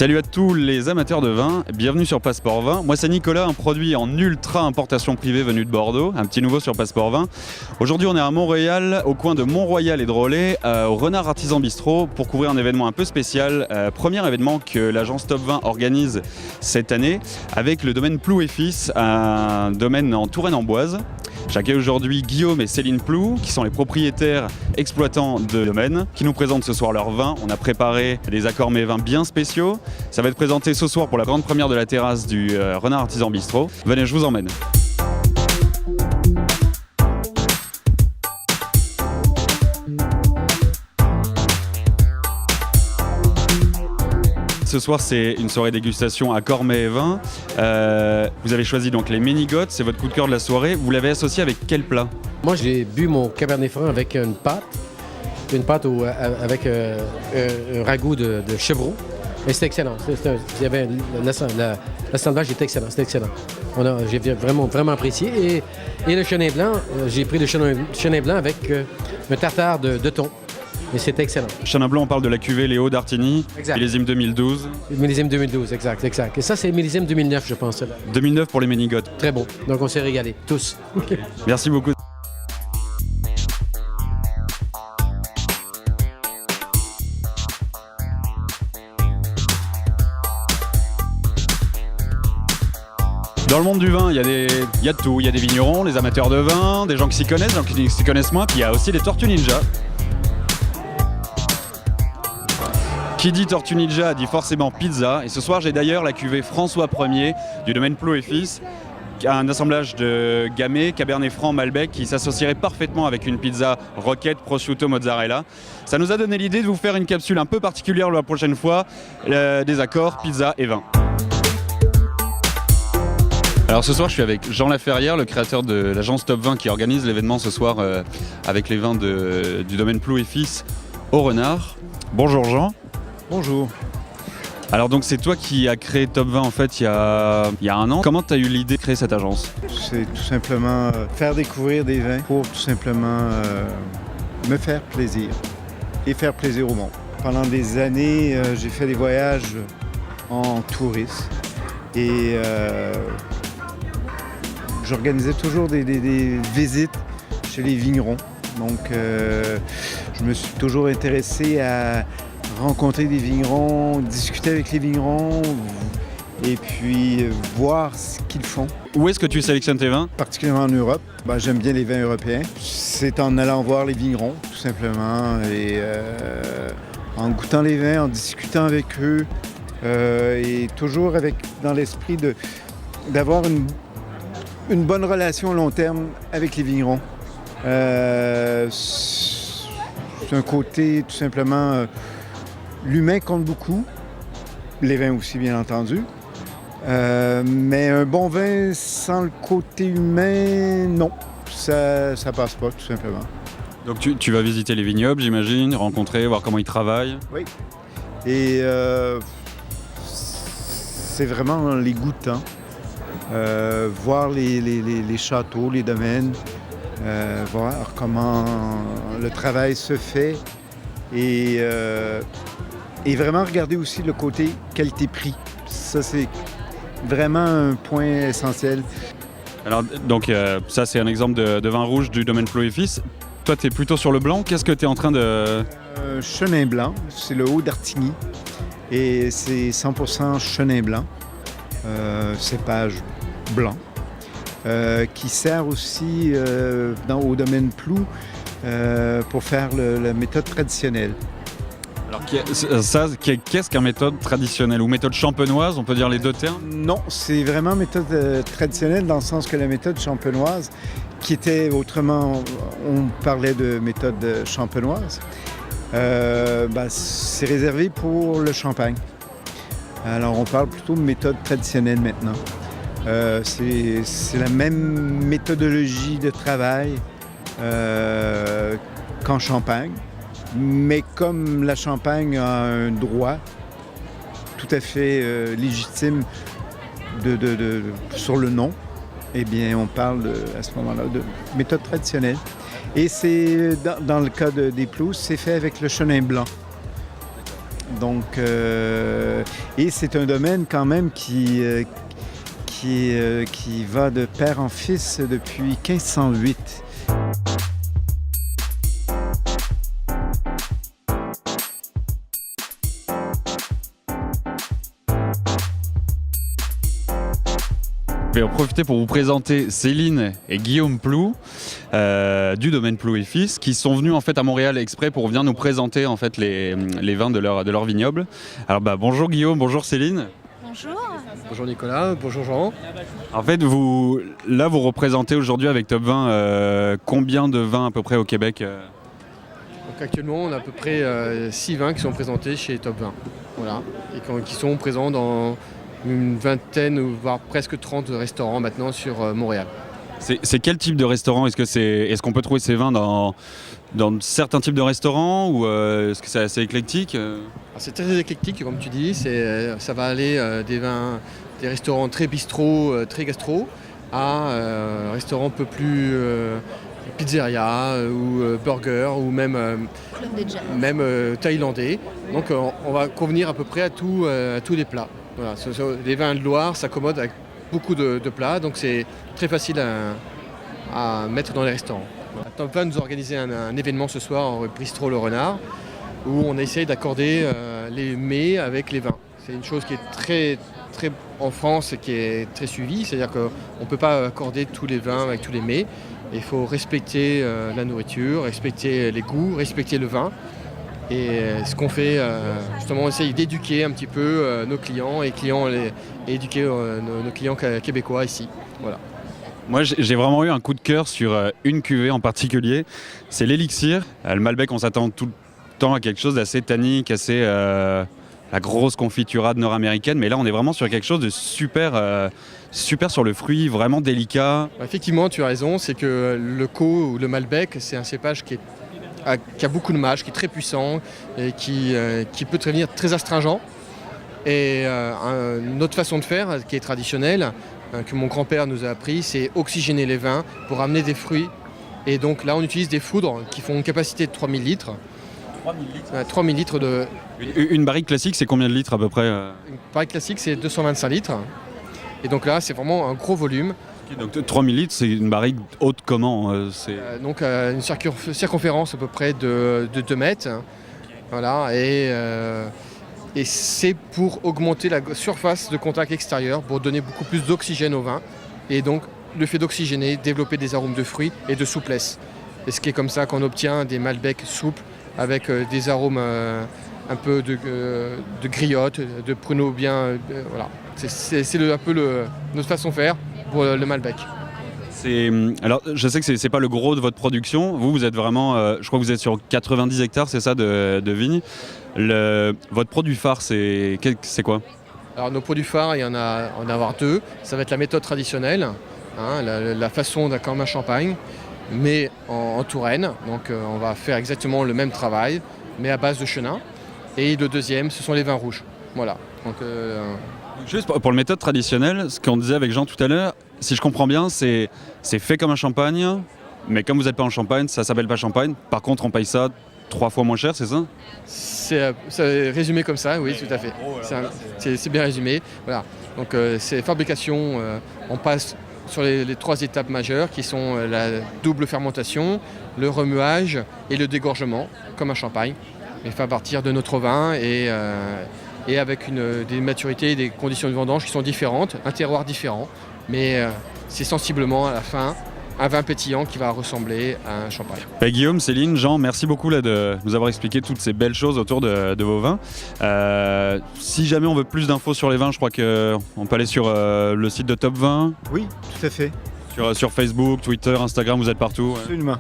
Salut à tous les amateurs de vin, bienvenue sur Passeport Vin. Moi c'est Nicolas, un produit en ultra importation privée venu de Bordeaux, un petit nouveau sur Passeport Vin. Aujourd'hui on est à Montréal, au coin de Mont-Royal et de Rollet, au Renard Artisan Bistrot pour couvrir un événement un peu spécial. Premier événement que l'agence Top Vin organise cette année avec le domaine Ploux et Fils, un domaine en Touraine-en-Boise. J'accueille aujourd'hui Guillaume et Céline Ploux, qui sont les propriétaires exploitants de domaine, qui nous présentent ce soir leur vin. On a préparé des accords mets vins bien spéciaux. Ça va être présenté ce soir pour la grande première de la terrasse du Renard Artisan Bistrot. Venez, je vous emmène. Ce soir, c'est une soirée dégustation à Cormet et Vin. Vous avez choisi donc les Ménigotes, c'est votre coup de cœur de la soirée. Vous l'avez associé avec quel plat? Moi, j'ai bu mon Cabernet Franc avec une pâte avec un ragoût de chevreau. Et c'était excellent. L'assemblage était excellent. C'était excellent. J'ai vraiment apprécié. Et le chenin blanc, j'ai pris le chenin blanc avec un tartare de thon. Et c'était excellent. Chenin blanc, on parle de la cuvée Léo d'Artigny, millésime 2012. Millésime 2012, exact. Et ça, c'est millésime 2009, je pense. 2009 pour les Ménigotes. Très bon. Donc, on s'est régalés, tous. Merci beaucoup. Dans le monde du vin, il y a de tout. Il y a des vignerons, les amateurs de vin, des gens qui s'y connaissent, des gens qui s'y connaissent moins, puis il y a aussi des Tortues Ninja. Qui dit Tortue Ninja dit forcément pizza. Et ce soir, j'ai d'ailleurs la cuvée François 1er du domaine Ploux et Fils, un assemblage de Gamay, Cabernet Franc, Malbec qui s'associerait parfaitement avec une pizza roquette, prosciutto, mozzarella. Ça nous a donné l'idée de vous faire une capsule un peu particulière la prochaine fois, des accords pizza et vin. Alors ce soir, je suis avec Jean Laferrière, le créateur de l'agence Top Vin qui organise l'événement ce soir avec les vins du domaine Ploux et Fils au Renard. Bonjour Jean. Bonjour. Alors donc c'est toi qui as créé Top Vin en fait il y a un an. Comment tu as eu l'idée de créer cette agence? C'est tout simplement faire découvrir des vins pour tout simplement me faire plaisir et faire plaisir au monde. Pendant des années, j'ai fait des voyages en tourisme et j'organisais toujours des visites chez les vignerons. Donc je me suis toujours intéressé à rencontrer des vignerons, discuter avec les vignerons et puis voir ce qu'ils font. Où est-ce que tu sélectionnes tes vins? Particulièrement en Europe. J'aime bien les vins européens. C'est en allant voir les vignerons, tout simplement, et en goûtant les vins, en discutant avec eux, et toujours dans l'esprit d'avoir une bonne relation à long terme avec les vignerons. C'est un côté, tout simplement, l'humain compte beaucoup, les vins aussi bien entendu, mais un bon vin sans le côté humain, non, ça passe pas tout simplement. Donc tu vas visiter les vignobles j'imagine, rencontrer, voir comment ils travaillent. Oui, et c'est vraiment les goûtants, voir les châteaux, les domaines, voir comment le travail se fait et vraiment regarder aussi le côté qualité-prix. Ça, c'est vraiment un point essentiel. Alors, donc, ça, c'est un exemple de vin rouge du domaine Ploux et Fils. Toi, tu es plutôt sur le blanc. Qu'est-ce que tu es en train de... Chenin blanc, c'est le haut d'Artigny. Et c'est 100% chenin blanc, cépage blanc, qui sert aussi au domaine Ploux pour faire la méthode traditionnelle. Alors, qu'est-ce qu'une méthode traditionnelle ou méthode champenoise? On peut dire les deux termes? Non, c'est vraiment méthode traditionnelle dans le sens que la méthode champenoise, qui était autrement, on parlait de méthode champenoise, c'est réservé pour le champagne. Alors, on parle plutôt de méthode traditionnelle maintenant. C'est la même méthodologie de travail qu'en Champagne, mais comme la Champagne a un droit tout à fait légitime sur le nom, eh bien, on parle à ce moment-là de méthode traditionnelle. Et c'est, dans le cas des Ploux, c'est fait avec le chenin blanc. Donc, et c'est un domaine quand même qui va de père en fils depuis 1508. Je vais en profiter pour vous présenter Céline et Guillaume Plou du domaine Plou et Fils qui sont venus en fait à Montréal exprès pour venir nous présenter en fait les vins de leur vignoble. Alors bonjour Guillaume, bonjour Céline. Bonjour. Bonjour Nicolas, bonjour Jean. En fait vous représentez aujourd'hui avec Top 20 combien de vins à peu près au Québec Donc actuellement on a à peu près 6 vins qui sont présentés chez Top 20. Voilà. Et qui sont présents dans une vingtaine ou voire presque 30 restaurants maintenant sur Montréal. C'est quel type de restaurant? Est-ce qu'on peut trouver ces vins dans certains types de restaurants ou est-ce que c'est assez éclectique C'est très éclectique comme tu dis, ça va aller des restaurants très bistrot, très gastro, à un restaurant un peu plus pizzeria ou burger ou même thaïlandais. Donc on va convenir à peu près à tous les plats. Voilà, les vins de Loire s'accommodent avec beaucoup de plats, donc c'est très facile à mettre dans les restaurants. Voilà. Top 20 nous a organisé un événement ce soir au Bistrot Le Renard où on essaye d'accorder les mets avec les vins. C'est une chose qui est très en France qui est très suivie, c'est-à-dire qu'on ne peut pas accorder tous les vins avec tous les mets. Il faut respecter la nourriture, respecter les goûts, respecter le vin. Et ce qu'on fait, justement, on essaye d'éduquer un petit peu nos clients et éduquer nos clients québécois ici. Voilà. Moi, j'ai vraiment eu un coup de cœur sur une cuvée en particulier. C'est l'Élixir. Le Malbec, on s'attend tout le temps à quelque chose d'assez tannique, assez la grosse confiturade nord-américaine. Mais là, on est vraiment sur quelque chose de super sur le fruit, vraiment délicat. Effectivement, tu as raison. C'est que le Co ou le Malbec, c'est un cépage qui a beaucoup de mâche, qui est très puissant et qui peut devenir très astringent. Et une autre façon de faire, qui est traditionnelle, que mon grand-père nous a appris, c'est oxygéner les vins pour amener des fruits. Et donc là, on utilise des foudres qui font une capacité de 3000 litres. 3000 litres de... Une barrique classique, c'est combien de litres à peu près Une barrique classique, c'est 225 litres. Et donc là, c'est vraiment un gros volume. Donc 3000 litres, c'est une barrique haute comment Donc une circonférence à peu près de 2 mètres. Voilà, et c'est pour augmenter la surface de contact extérieur, pour donner beaucoup plus d'oxygène au vin. Et donc le fait d'oxygéner, développer des arômes de fruits et de souplesse. Et ce qui est comme ça qu'on obtient des Malbecs souples avec des arômes un peu de griotte, de pruneaux bien... voilà. C'est un peu notre façon de faire pour le Malbec. Alors, je sais que c'est pas le gros de votre production. Vous êtes vraiment, je crois que vous êtes sur 90 hectares, c'est ça, de vignes. Votre produit phare, c'est quoi? Alors, nos produits phares, il y en a, on va avoir 2. Ça va être la méthode traditionnelle, hein, la façon d'un cornet champagne, mais en Touraine. Donc, on va faire exactement le même travail, mais à base de chenin. Et le deuxième, ce sont les vins rouges. Voilà. Donc, juste pour le méthode traditionnelle, ce qu'on disait avec Jean tout à l'heure, si je comprends bien, c'est fait comme un champagne, mais comme vous n'êtes pas en Champagne, ça s'appelle pas champagne. Par contre, on paye ça 3 fois moins cher, c'est ça? C'est résumé comme ça, oui, tout à fait. C'est bien résumé. Voilà. Donc, c'est fabrication, on passe sur les 3 étapes majeures qui sont la double fermentation, le remuage et le dégorgement, comme un champagne, mais fait à partir de notre vin et avec des maturités et des conditions de vendange qui sont différentes, un terroir différent, mais c'est sensiblement à la fin un vin pétillant qui va ressembler à un champagne. Guillaume, Céline, Jean, merci beaucoup de nous avoir expliqué toutes ces belles choses autour de vos vins. Si jamais on veut plus d'infos sur les vins, je crois qu'on peut aller sur le site de Top 20. Oui, tout à fait. Sur Facebook, Twitter, Instagram, vous êtes partout. Absolument,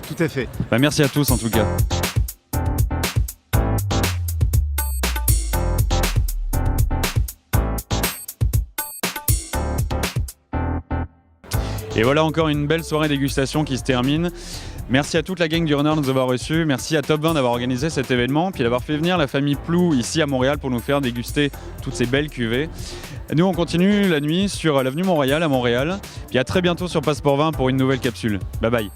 tout à fait. Merci à tous en tout cas. Et voilà encore une belle soirée dégustation qui se termine. Merci à toute la gang du Runner de nous avoir reçus. Merci à Top 20 d'avoir organisé cet événement, puis d'avoir fait venir la famille Plou ici à Montréal pour nous faire déguster toutes ces belles cuvées. Nous, on continue la nuit sur l'avenue Mont-Royal à Montréal. Puis à très bientôt sur Passeport 20 pour une nouvelle capsule. Bye bye.